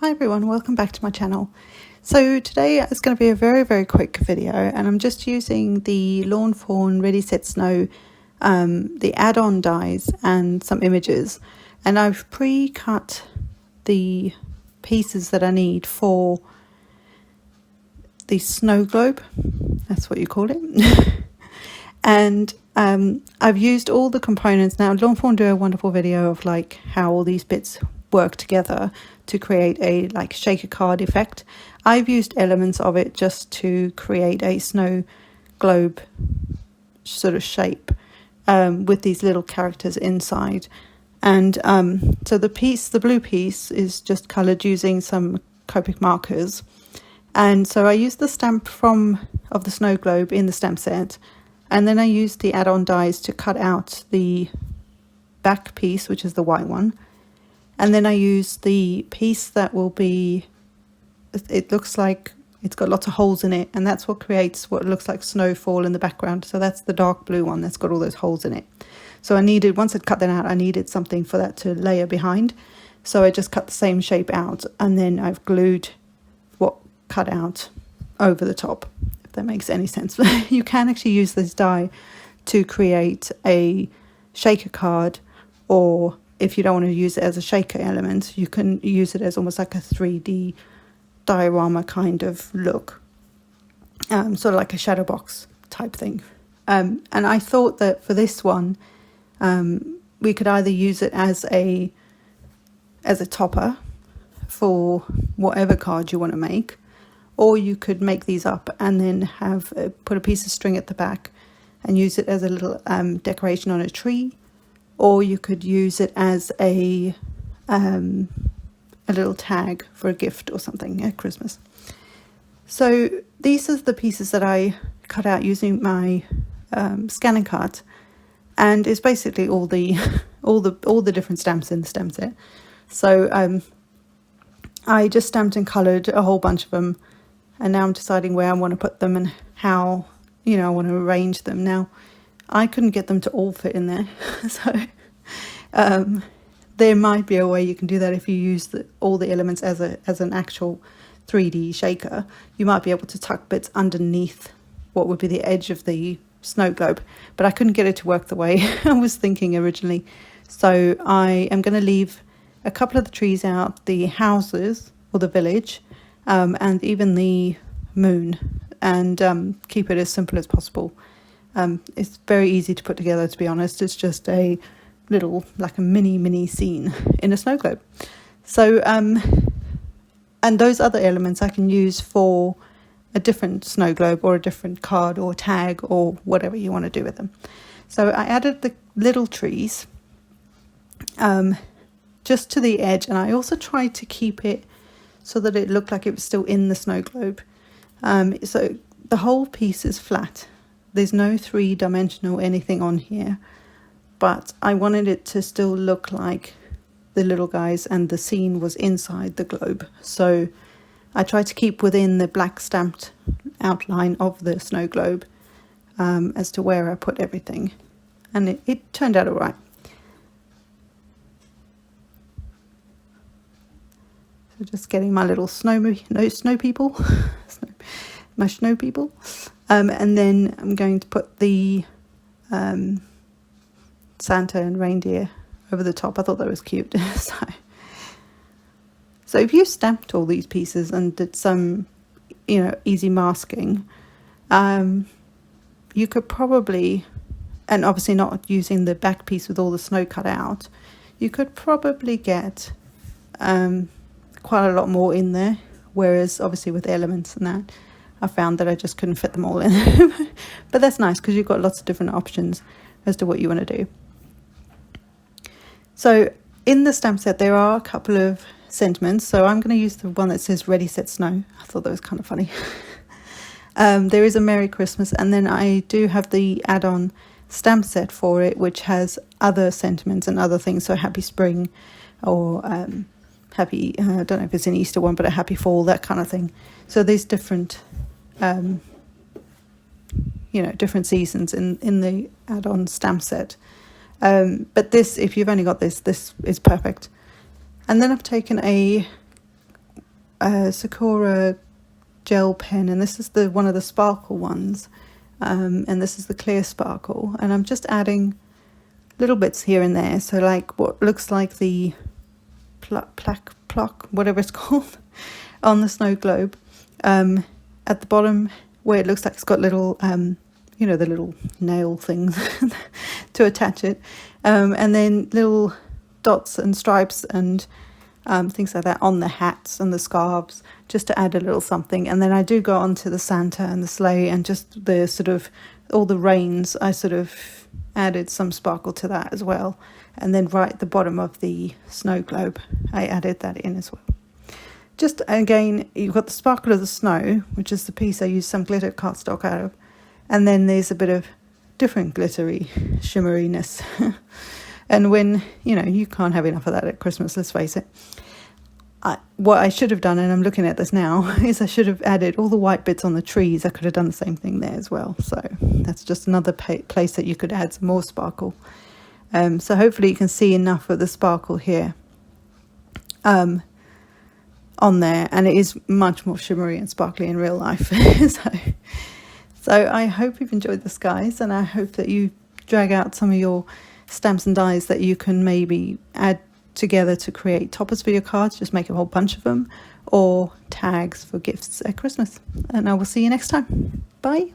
Hi everyone, welcome back to my channel. So today is going to be a very quick video, and I'm just using the Lawn Fawn Ready Set Snow, the add-on dies and some images, and I've pre-cut the pieces that I need for the Snowglobe, that's what you call it. And I've used all the components. Now Lawn Fawn do a wonderful video of like how all these bits work together to create a like shaker card effect. I've used elements of it just to create a snow globe sort of shape with these little characters inside. And so the blue piece is just coloured using some Copic markers. And so I used the stamp of the snow globe in the stamp set, and then I used the add-on dies to cut out the back piece, which is the white one. And then I use the piece that will be, it looks like it's got lots of holes in it, and that's what creates what looks like snowfall in the background. So that's the dark blue one that's got all those holes in it. So I needed, once I'd cut that out, I needed something for that to layer behind. So I just cut the same shape out, and then I've glued what cut out over the top, if that makes any sense. You can actually use this die to create a shaker card, or if you don't want to use it as a shaker element, you can use it as almost like a 3D diorama kind of look, sort of like a shadow box type thing. And I thought that for this one, we could either use it as a topper for whatever card you want to make, or you could make these up and then have put a piece of string at the back and use it as a little decoration on a tree. Or you could use it as a little tag for a gift or something at Christmas. So these are the pieces that I cut out using my scan and cut, and it's basically all the different stamps in the stamp set. So I just stamped and coloured a whole bunch of them, and now I'm deciding where I want to put them and how I want to arrange them. Now I couldn't get them to all fit in there, so there might be a way you can do that if you use all the elements as an actual 3D shaker. You might be able to tuck bits underneath what would be the edge of the snow globe, but I couldn't get it to work the way I was thinking originally. So I am going to leave a couple of the trees out, the houses or the village, and even the moon, and keep it as simple as possible. It's very easy to put together, to be honest. It's just a little, like a mini scene in a snow globe. So and those other elements I can use for a different snow globe or a different card or tag or whatever you want to do with them. So I added the little trees just to the edge, and I also tried to keep it so that it looked like it was still in the snow globe. So the whole piece is flat. There's no three-dimensional anything on here, but I wanted it to still look like the little guys and the scene was inside the globe. So I tried to keep within the black stamped outline of the snow globe as to where I put everything, and it turned out all right. So just getting my little snow people, my snow people. And then I'm going to put the Santa and reindeer over the top. I thought that was cute. So if you stamped all these pieces and did some, easy masking, you could probably, and obviously not using the back piece with all the snow cut out, you could probably get quite a lot more in there. Whereas obviously with elements and that, I found that I just couldn't fit them all in. But that's nice because you've got lots of different options as to what you want to do. So in the stamp set, there are a couple of sentiments. So I'm going to use the one that says Ready Set Snow. I thought that was kind of funny. There is a Merry Christmas, and then I do have the add-on stamp set for it, which has other sentiments and other things. So Happy Spring, or happy, I don't know if it's an Easter one, but a Happy Fall, that kind of thing. So there's different different seasons in the add-on stamp set. But this, if you've only got this is perfect. And then I've taken Sakura gel pen, and this is one of the sparkle ones, and this is the clear sparkle, and I'm just adding little bits here and there, so like what looks like the plaque, whatever it's called, on the snow globe, at the bottom where it looks like it's got little you know, the little nail things to attach it, and then little dots and stripes and things like that on the hats and the scarves, just to add a little something. And then I do go on to the Santa and the sleigh, and just the sort of all the reins, I sort of added some sparkle to that as well. And then right at the bottom of the snow globe, I added that in as well. Just again, you've got the sparkle of the snow, which is the piece I used some glitter cardstock out of, and then there's a bit of different glittery shimmeriness. And when, you know, you can't have enough of that at Christmas, let's face it. What I should have done, and I'm looking at this now, is I should have added all the white bits on the trees. I could have done the same thing there as well. So that's just another place that you could add some more sparkle. So hopefully you can see enough of the sparkle here on there, and it is much more shimmery and sparkly in real life. So I hope you've enjoyed this, guys, and I hope that you drag out some of your stamps and dies that you can maybe add together to create toppers for your cards. Just make a whole bunch of them, or tags for gifts at Christmas. And I will see you next time. Bye.